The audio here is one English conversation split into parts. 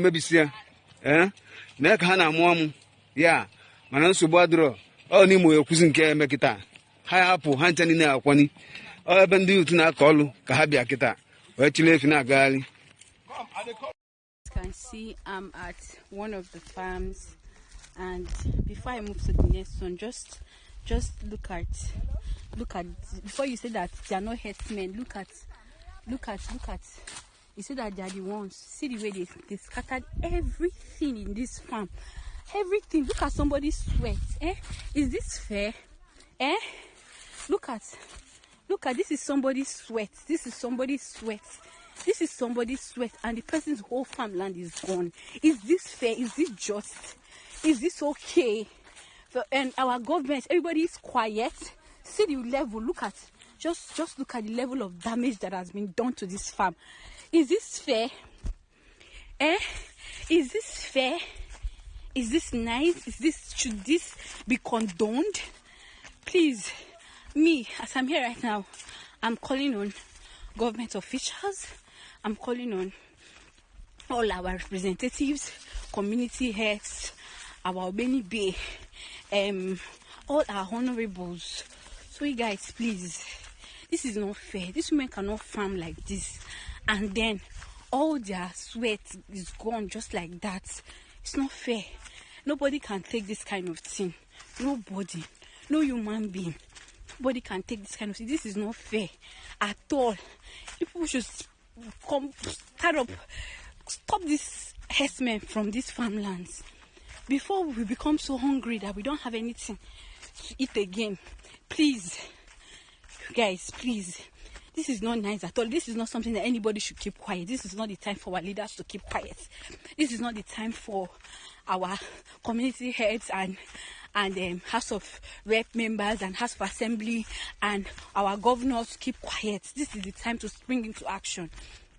Maybe see, Make Hana Mom, yeah, Manansu Badro, oh, Nimo, your cousin care, make it. High apple, hunting in our quani. Oh, I've been due to not call Kahabia Kita. Where you live in a galley. You can see I'm at one of the farms, and before I move to the next one, just look at before you say that they are not herdsmen, look at you see that they are the ones. See the way they scattered everything in this farm, everything. Look at somebody's sweat. Is this fair? Look at this is somebody's sweat. This is somebody's sweat. This is somebody's sweat, and the person's whole farmland is gone. Is this fair? Is this just? Is this okay? And our government, everybody is quiet. See the level. Look at just look at the level of damage that has been done to this farm. Is this fair? Is this fair? Is this nice? Should this be condoned? Please, me, as I'm here right now, I'm calling on government officials. I'm calling on all our representatives, community heads, our Beni Bay, all our honorables. So you guys, please, this is not fair. These women cannot farm like this, and then all their sweat is gone just like that. It's not fair. Nobody can take this kind of thing. Nobody. No human being. Nobody can take this kind of thing. This is not fair at all. People should stop this herdsmen from these farmlands before we become so hungry that we don't have anything to eat again. Please, guys, please. This is not nice at all. This is not something that anybody should keep quiet. This is not the time for our leaders to keep quiet. This is not the time for our community heads and House of Rep members and House of Assembly and our governors to keep quiet. This is the time to spring into action.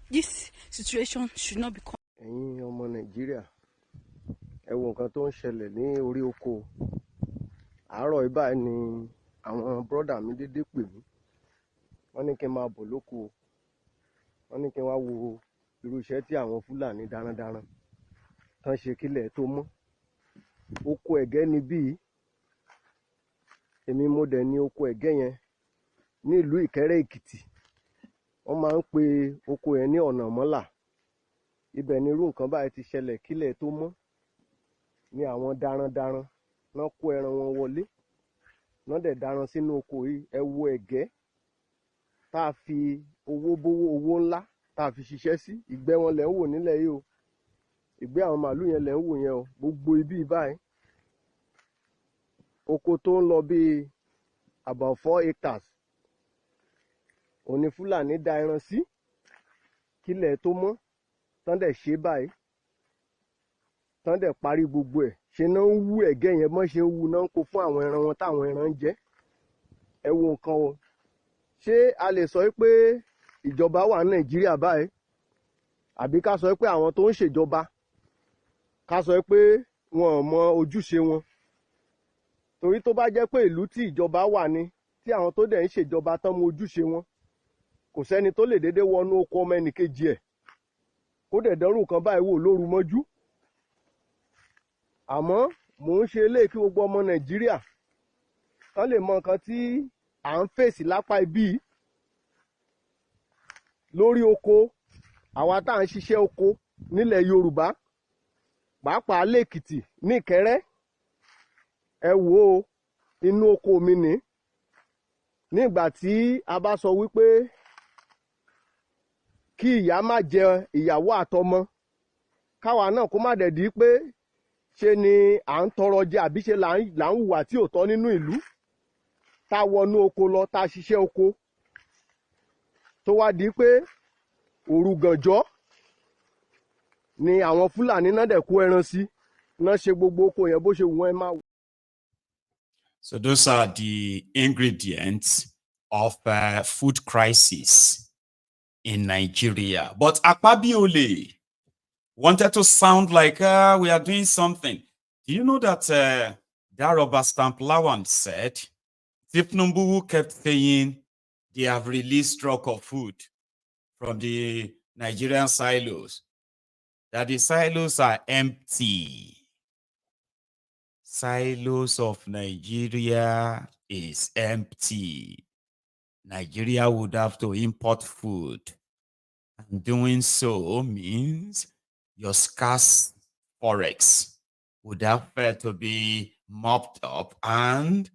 This situation should not become. Ẹ̀yin ọmọ Nàìjíríà, ẹ wo nǹkan tó ń ṣẹlẹ̀ ní orí oko. Àárọ̀ ibà ni àwọn brọ́dà mi dédé pè mí. Wọ́n ní kí n máa bọ̀ lóko. Wọ́n ní kí n wá wo irú iṣẹ́ tí àwọn Fúlàní darandaran tán ṣe kílẹ̀ tó mọ́. Oko ẹ̀gẹ́ ni bíi. Èmi mo dẹ̀ ní oko ẹ̀gẹ́ yẹn ní ìlú Ìkẹ́rẹ́ Èkìtì. Wọ́n máa ń pe oko yẹn ní ọ̀nà mọ́là. Ibẹ̀ ni irú nǹkan báyìí ti ṣẹlẹ̀ kílẹ̀ tó mọ́. Ní àwọn darandaran náà kó ẹran wọn wọlé. Náà dẹ̀ daran sínú oko yìí. Ẹ wo ẹ̀gẹ́ tá a fi owó ńlá tá a fi ṣiṣẹ́ sí. Ìgbẹ́ wọn lẹ̀ ń wò nílẹ̀ yìí o. Ìgbẹ́ àwọn màálù yẹn lẹ̀ ń wò yẹn o. Gbogbo ibi báyìí. Oko tó ń lọ bíi about 4 hectares. Òní Fúlàní da ẹran sí kílẹ̀ tó mọ́. Tán dẹ̀ ṣe báyìí. Tán dẹ̀ parí gbogbo ẹ̀. Ṣe náà ń wú ẹ̀gẹ́ yẹn mọ́ ṣe ń wú náà ń kó fún àwọn ẹran wọn táwọn ẹran ń jẹ. Ẹ wo nǹkan o. Ṣé a lè sọ pé ìjọba wà ní Nàìjíríà báyìí? Àbí ká sọ pé àwọn tó ń ṣèjọba ká sọ pé wọn ò mọ ojúṣe wọn? Torí tó bá jẹ́ pé ìlú tí ìjọba wà ní, tí àwọn tó dẹ̀ ń ṣèjọba tán mọ ojúṣe wọn, kò sẹ́ni tó lè dédé wọnú oko ọmọ ẹnìkejì ẹ̀ kó dẹ̀ dánrù kan báyìí wò lóru mọ́jú. Àmọ́ mò ń ṣe eléyìí kí gbogbo ọmọ Nàìjíríà kán lè mọ nǹkan tí à ń fèsì lápá ibí lórí oko. Àwa tá à ń ṣiṣẹ́ oko nílẹ̀ Yorùbá, pàápàá lẹ́kìtì ní Ìkẹ́rẹ́. Ẹ wo inú oko mi ní. Nígbà tí a bá sọ wípé kí ìyá má jẹ ìyàwó àtọmọ, káwa náà kó má dẹ̀ di pé ṣe ni à ń tọrọ jẹ àbí ṣe là ń hùwà tí ò tọ́ nínú ìlú. Tá wọnú oko lọ, tá ṣiṣẹ́ oko, tó wá di pé òru gànjọ́ ni àwọn Fúlàní náà dẹ̀ kó ẹran sí, náà ṣe gbogbo oko yẹn bó ṣe wù wọ́n ẹ máa wò. So those are the ingredients of food crisis in Nigeria. But Akpabiole wanted to sound like we are doing something. Do you know that that rubber stamp Lawan said, Tifnumbu kept saying they have released stock of food from the Nigerian silos. that the silos are empty. Silos of Nigeria is empty. Nigeria would have to import food. And doing so means your scarce forex would have to be mopped up and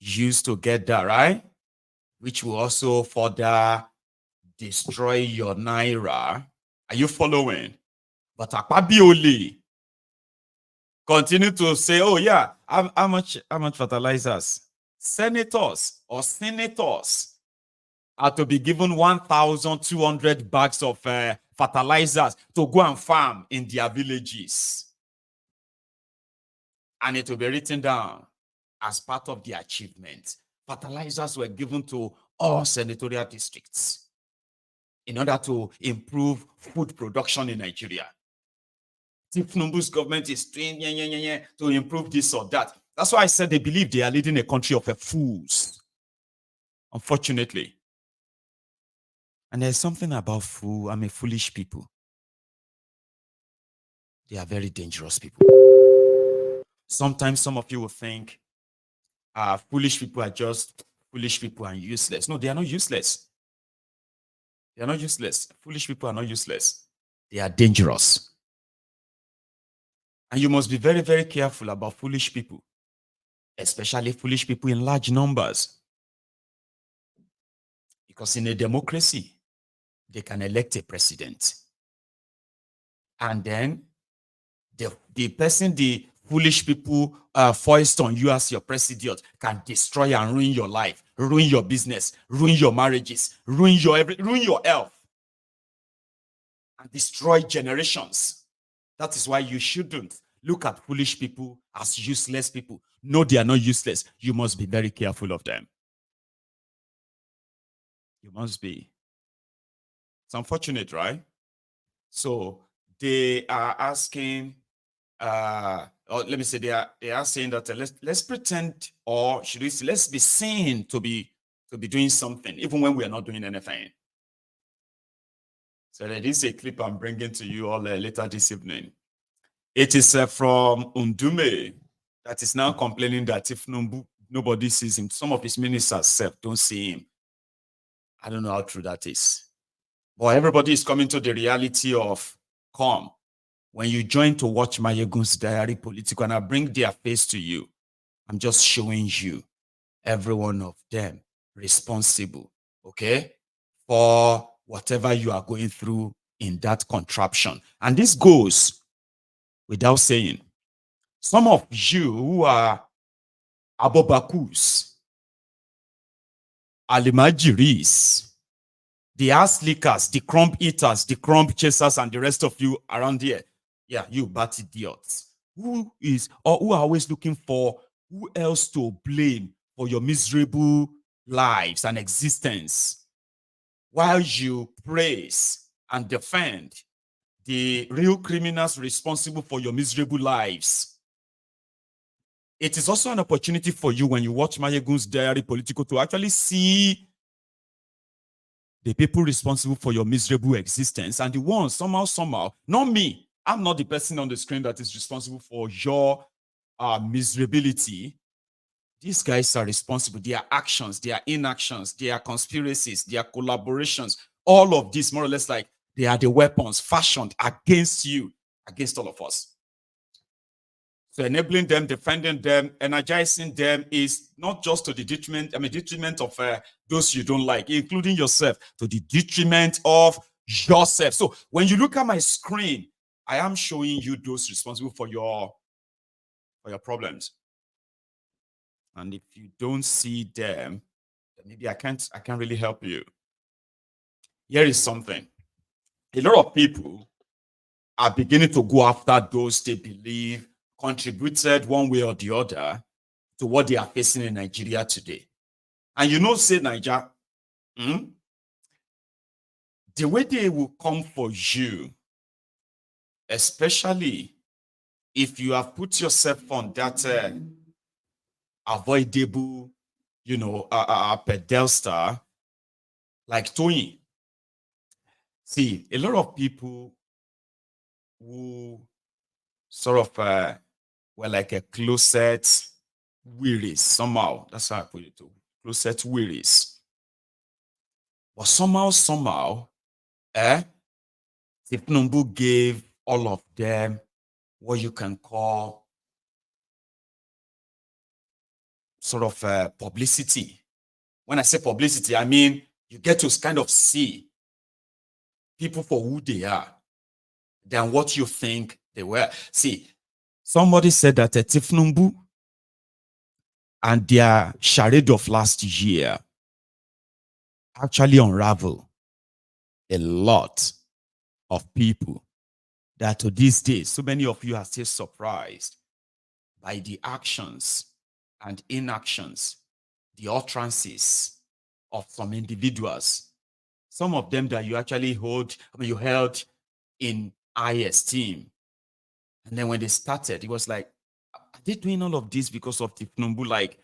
used to get that, right? Which will also further destroy your naira. Are you following? But Akpabioli continue to say, oh yeah, how much fertilizers? Senators are to be given 1,200 bags of fertilizers to go and farm in their villages. And it will be written down as part of the achievement. Fertilizers were given to all senatorial districts in order to improve food production in Nigeria. Tinubu's government is doing to improve this or that. That's why I said they believe they are leading a country of fools. Unfortunately. And there's something about foolish people. They are very dangerous people. Sometimes some of you will think foolish people are just foolish people and useless. No, they are not useless. They are not useless. Foolish people are not useless. They are dangerous. And you must be very, very careful about foolish people, especially foolish people in large numbers. Because in a democracy, they can elect a president. And then the person the foolish people foist on you as your president can destroy and ruin your life, ruin your business, ruin your marriages, ruin your health, and destroy generations. That is why you shouldn't look at foolish people as useless people. No, they are not useless. You must be very careful of them. You must be. It's unfortunate, right? So they are asking, or let me say, they are saying that let's pretend, or should we say, let's be seen to be doing something, even when we are not doing anything. So this is a clip I'm bringing to you all later this evening. It is from Undume, that is now complaining that if nobody sees him, some of his ministers don't see him. I don't know how true that is. But everybody is coming to the reality of, come, when you join to watch Mayegun's Diary Political, and I bring their face to you, I'm just showing you every one of them responsible, okay, for whatever you are going through in that contraption. And this goes without saying. Some of you who are Abobakus, Alimajiris, the ass lickers, the crumb eaters, the crumb chasers, and the rest of you around here, yeah, you bad idiots, who are always looking for who else to blame for your miserable lives and existence, while you praise and defend the real criminals responsible for your miserable lives. It is also an opportunity for you, when you watch Mayegun's Diary Political, to actually see the people responsible for your miserable existence, and the ones somehow, not me. I'm not the person on the screen that is responsible for your miserability. These guys are responsible. Their actions, their inactions, their conspiracies, their collaborations, all of this, more or less, like they are the weapons fashioned against you, against all of us. So enabling them, defending them, energizing them is not just to the detriment of those you don't like, including yourself, to the detriment of yourself. So when you look at my screen, I am showing you those responsible for your problems. And if you don't see them, then maybe I can't really help you. Here is something. A lot of people are beginning to go after those they believe contributed one way or the other to what they are facing in Nigeria today. And you know, say Nigeria, the way they will come for you, especially if you have put yourself on that avoidable, pedestal, like Toyin. See, a lot of people who sort of were like a closet wearies somehow. That's how I put it too. Closet wearies. But somehow, Tifnumbu gave all of them what you can call sort of publicity. When I say publicity, I mean you get to kind of see people for who they are than what you think they were. See, somebody said that Tifnumbu and their charade of last year actually unravel a lot of people that to this day, so many of you are still surprised by the actions and inactions, the utterances of some individuals. Some of them that you actually you held in high esteem. And then when they started, it was like, are they doing all of this because of Tifnumbu? Like,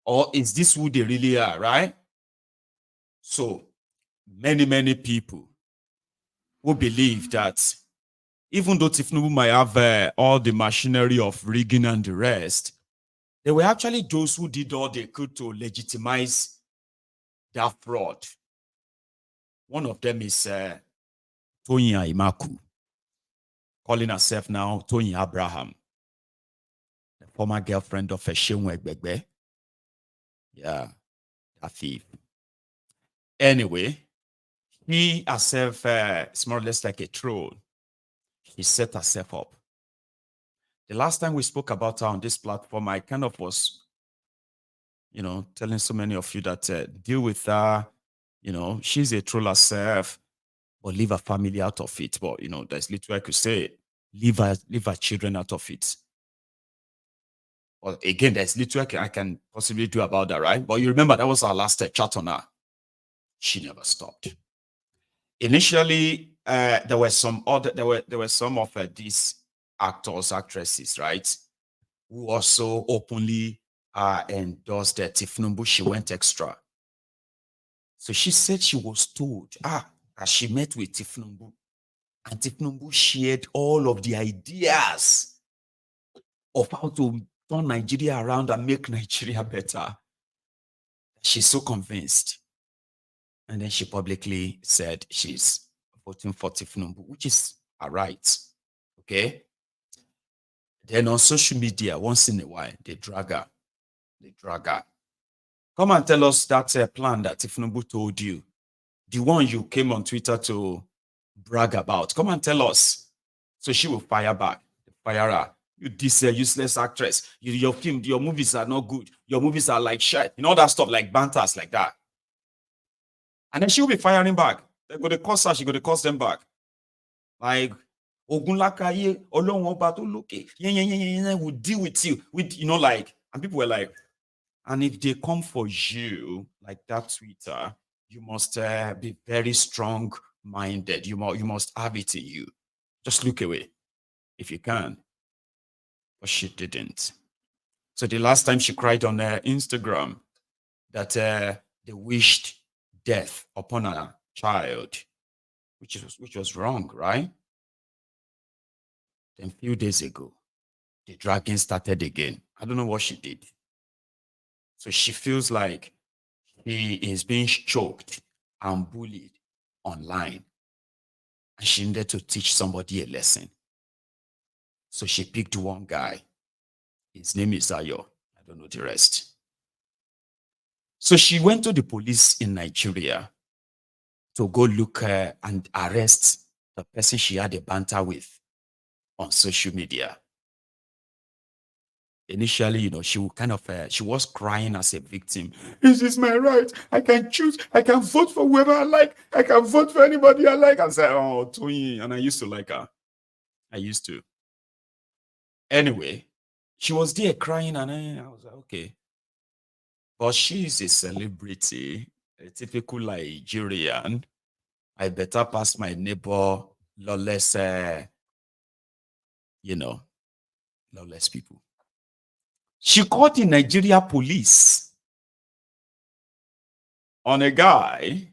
or is this who they really are, right? So many people who believe that even though Tifnumbu might have all the machinery of rigging and the rest, there were actually those who did all they could to legitimize that fraud. One of them is Toyin Aimakhu, calling herself now Toyin Abraham, the former girlfriend of Esheun Egbegbe. Yeah, that thief. Anyway, he herself is more or less like a troll. She set herself up. The last time we spoke about her on this platform, I kind of was, telling so many of you that deal with her. She's a troll herself, but leave her family out of it. But, there's little I could say. Leave her children out of it. Well, again, there's little I can possibly do about that, right? But you remember that was our last chat on her. She never stopped. Initially, there were some of these actors, actresses, right, who also openly endorsed that Tifnumbu. She went extra. So she said she was told that she met with Tifnumbu, and Tifnumbu shared all of the ideas of how to turn Nigeria around and make Nigeria better. She's so convinced. And then she publicly said she's voting for Tifnumbu, which is her right. Okay. Then on social media, once in a while, they drag her. Come and tell us that plan that Tifnumbu told you. The one you came on Twitter to brag about. Come and tell us. So she will fire back. Fire her. You this useless actress. Your movies are not good. Your movies are like shit. All that stuff, like banters like that. And then she'll be firing back. They're going to curse her. She's going to curse them back. Like, Ogunlakaye, Olorun Oba to look, will deal with you. And people were like, and if they come for you, like that Twitter, you must be very strong-minded. You must have it in you. Just look away if you can. But she didn't. So the last time she cried on Instagram that they wished death upon her child, which was wrong, right? Then a few days ago, the dragging started again. I don't know what she did. So she feels like she is being choked and bullied online. And she needed to teach somebody a lesson. So she picked one guy. His name is Ayo. I don't know the rest. So she went to the police in Nigeria to go look and arrest the person she had a banter with on social media. Initially, she would she was crying as a victim. This is my right. I can choose. I can vote for whoever I like. I can vote for anybody I like. I said, oh, Toyin. And I used to like her. I used to. Anyway, she was there crying, and I was like, okay. But she's a celebrity, a typical Nigerian. I better pass my neighbor, lawless, lawless people. She called the Nigeria police on a guy,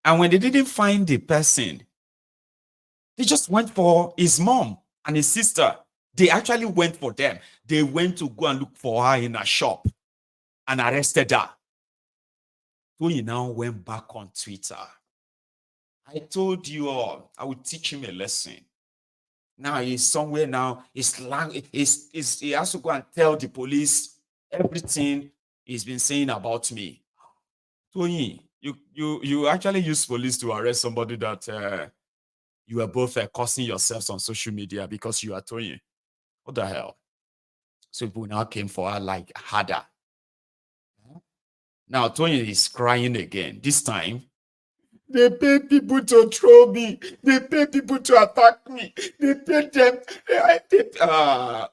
and when they didn't find the person, They just went for his mom and his sister. They actually went for them. They went to go and look for her in a shop and arrested her. Toyin now went back on Twitter. I told you all, I would teach him a lesson. Now he's somewhere now. He has to go and tell the police everything he's been saying about me. Toyin, you actually use police to arrest somebody that you are both cursing yourselves on social media because you are Toyin. What the hell? So people now came for her like harder. Now Toyin is crying again. This time, they pay people to throw me. They pay people to attack me. They pay them.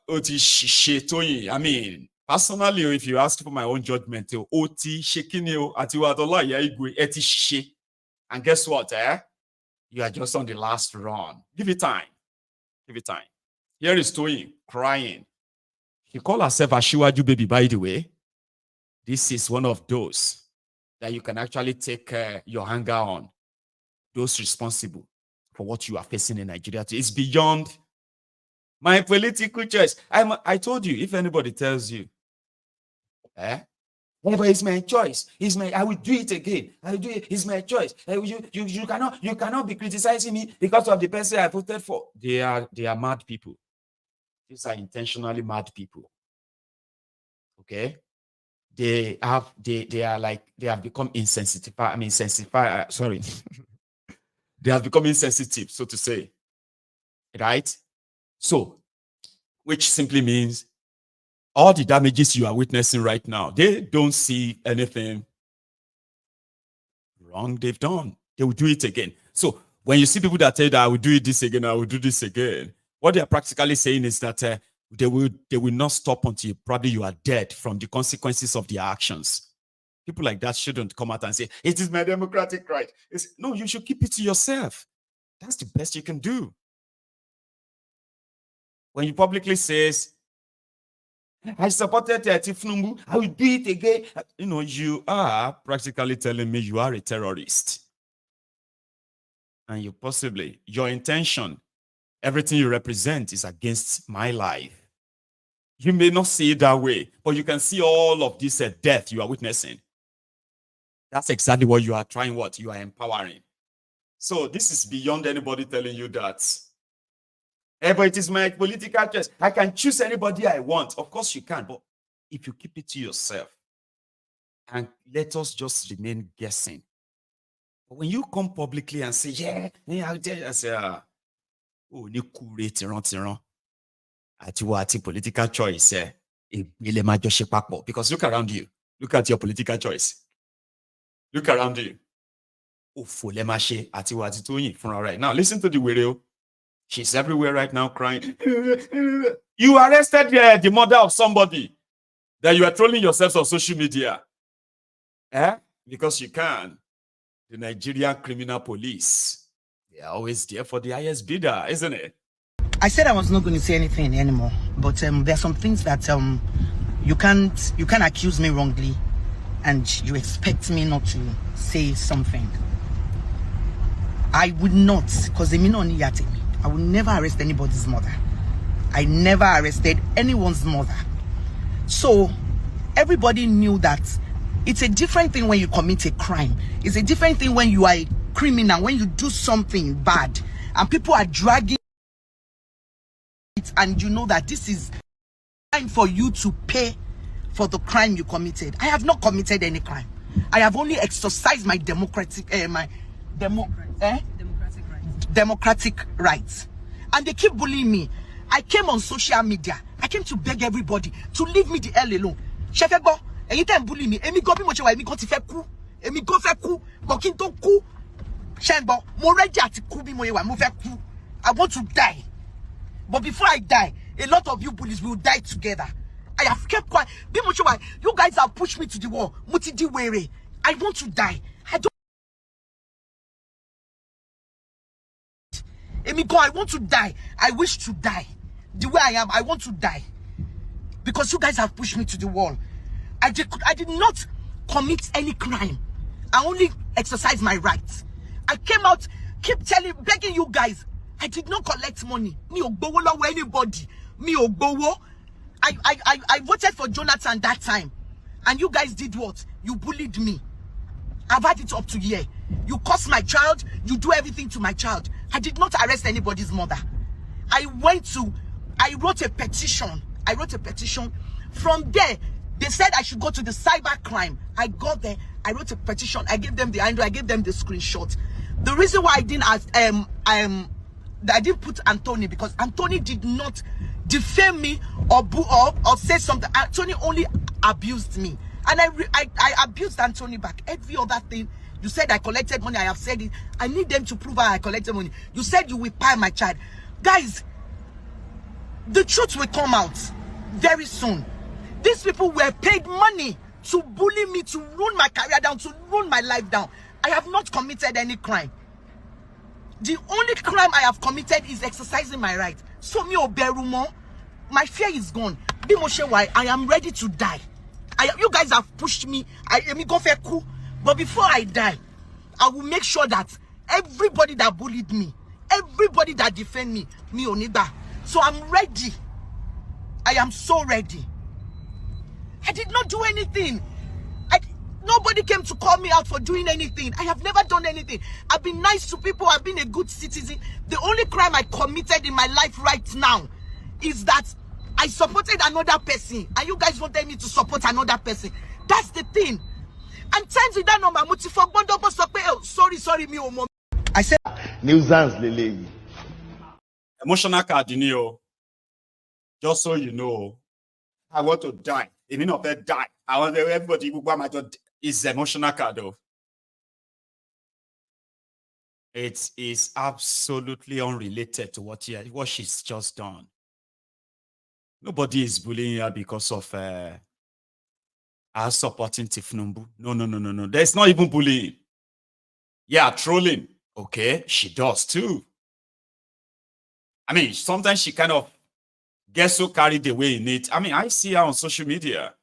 Toyin. I mean, personally, if you ask for my own judgment, Oti Shekini Atiwadola Yaigwe Eti Shishe. And guess what? You are just on the last run. Give it time. Give it time. Here is Toyin crying. She called herself Ashiwaju baby, by the way. This is one of those that you can actually take your anger on. Those responsible for what you are facing in Nigeria. It's beyond my political choice. I told you, if anybody tells you, but it's my choice. I will do it again. I will do it. It's my choice. You cannot be criticizing me because of the person I voted for. They are mad people. These are intentionally mad people. Okay? They have become insensitive. Sorry. They have become insensitive, so to say. Right? So, which simply means all the damages you are witnessing right now, they don't see anything wrong they've done. They will do it again. So, when you see people that say that I will do this again, I will do this again, what they are practically saying is that they will not stop until probably you are dead from the consequences of their actions. People like that shouldn't come out and say, it is my democratic right. No, you should keep it to yourself. That's the best you can do. When you publicly says, I supported Tifnumbu, I will do it again. You are practically telling me you are a terrorist. And your intention, everything you represent is against my life. You may not see it that way, but you can see all of this death you are witnessing. That's exactly what you are trying, what you are empowering. So this is beyond anybody telling you that. But it is my political choice. I can choose anybody I want. Of course you can, but if you keep it to yourself and let us just remain guessing. But when you come publicly and say, I'll tell you, I say, political choice, because look around you. Look at your political choice. Look around you. Right now, listen to the video. She's everywhere right now crying. You arrested the mother of somebody that you are trolling yourselves on social media. Because you can. The Nigerian criminal police, they are always there for the highest bidder, isn't it? I said I was not going to say anything anymore, but there are some things that you can't accuse me wrongly and you expect me not to say something. I would not, because they may not need to me. I will never arrest anybody's mother. I never arrested anyone's mother. So everybody knew that it's a different thing when you commit a crime. It's a different thing when you are a criminal, when you do something bad and people are dragging it, and you know that this is time for you to pay for the crime you committed. I have not committed any crime. I have only exercised my democratic rights. And they keep bullying me. I came on social media. I came to beg everybody to leave me the hell alone. Shefego, anytime bully me, emi go bi mo se wa, emi go ti fe ku. Emi go fe ku, but kin to ku. Shengbo, mo ready ati ku bi mo ye wa, mo fe ku. I want to die. But before I die, a lot of you bullies will die together. I have kept quiet. Bi mo se wa, you guys have pushed me to the wall. Mo ti di were. I want to die. I don't. Emigo, I want to die. I wish to die. The way I am, I want to die. Because you guys have pushed me to the wall. I did not commit any crime. I only exercised my rights. I came out, begging you guys, I did not collect money. Me ò gbowó lọ́wọ́ anybody. Me ò gbowó. I voted for Jonathan that time. And you guys did what? You bullied me. I've had it up to here. You cursed my child. You do everything to my child. I did not arrest anybody's mother. I wrote a petition. From there, they said I should go to the cyber crime. I got there. I wrote a petition. I gave them the handle. I gave them the screenshot. The reason why I didn't I didn't put Anthony, because Anthony did not defame me or say something. Anthony only abused me, and I abused Anthony back. Every other thing you said, I collected money. I have said it. I need them to prove I collected money. You said you will pay my child, guys. The truth will come out very soon. These people were paid money to bully me, to ruin my career down, to ruin my life down. I have not committed any crime. The only crime I have committed is exercising my right. So me oberumo, my fear is gone. I am ready to die. You guys have pushed me. But before I die, I will make sure that everybody that bullied me, everybody that defend me oniba. So I'm ready. I am so ready. I did not do anything. Nobody came to call me out for doing anything. I have never done anything. I've been nice to people. I've been a good citizen. The only crime I committed in my life right now is that I supported another person. And you guys wanted me to support another person. That's the thing. And times with that number, sorry, me. I said, nuisance, Lele. Emotional card, just so you know, I want to die. In of that die. I want everybody who is emotional card though. It is absolutely unrelated to what she's just done. Nobody is bullying her because of her supporting Tifnumbu. No. There's not even bullying. Yeah, trolling. Okay, she does too. I mean, sometimes she kind of gets so carried away in it. I mean, I see her on social media.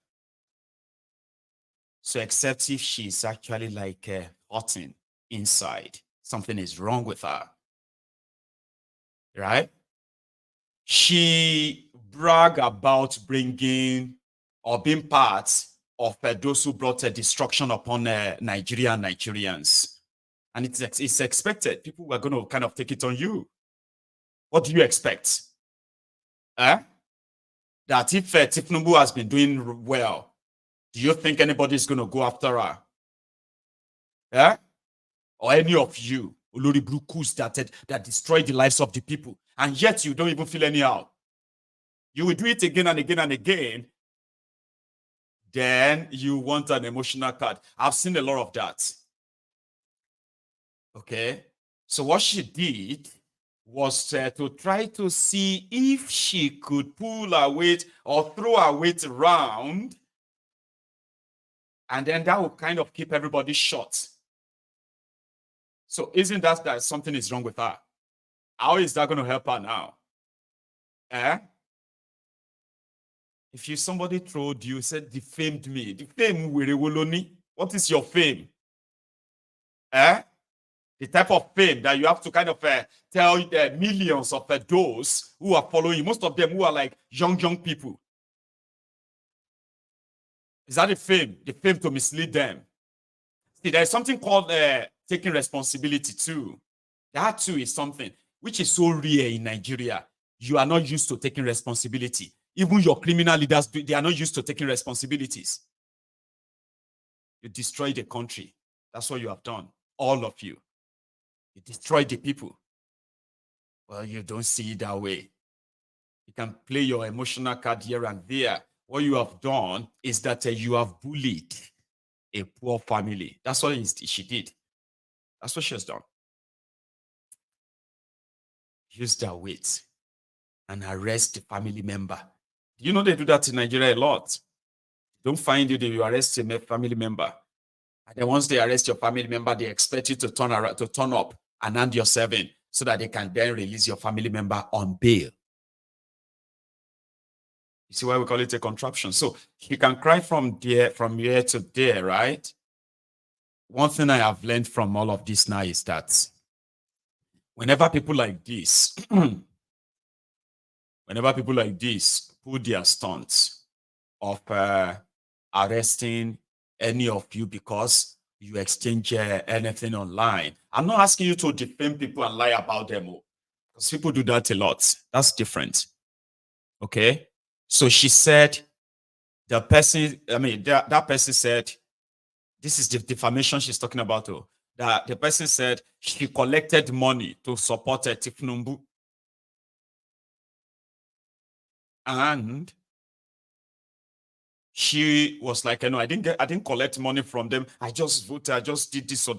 So except if she's actually like hurting inside, something is wrong with her. Right? She brag about bringing or being part of those who brought a destruction upon Nigerians. And it's expected. People were going to kind of take it on you. What do you expect? That if Tifnumbu has been doing well, do you think anybody is going to go after her? Or any of you, Olori Brukus that destroyed the lives of the people, and yet you don't even feel anyhow. You will do it again and again and again. Then you want an emotional card. I've seen a lot of that. Okay. So what she did was to try to see if she could pull her weight or throw her weight around, and then that will kind of keep everybody short. So isn't that something is wrong with her? How is that going to help her now? If somebody trolled you, said defamed me, defame Werewoloni, what is your fame? The type of fame that you have to kind of tell millions of those who are following you, most of them who are like young people. Is that the fame? The fame to mislead them. See, there's something called taking responsibility too. That too is something which is so rare in Nigeria. You are not used to taking responsibility. Even your criminal leaders, they are not used to taking responsibilities. You destroy the country. That's what you have done. All of you. You destroy the people. Well, you don't see it that way. You can play your emotional card here and there. What you have done is that you have bullied a poor family. That's what she did. That's what she has done. Use their weight and arrest the family member. You know they do that in Nigeria a lot. Don't find you, they arrest a family member. And then once they arrest your family member, they expect you to turn up and hand yourself in so that they can then release your family member on bail. You see why we call it a contraption? So you can cry from here to there, right? One thing I have learned from all of this now is that whenever people like this, whenever people like this pull their stunts of arresting any of you because you exchange anything online, I'm not asking you to defame people and lie about them, because people do that a lot. That's different. Okay? So she said, the person, that person said, this is the defamation she's talking about, that the person said she collected money to support Tifnumbu. And she was like, I didn't collect money from them. I just voted. I just did this or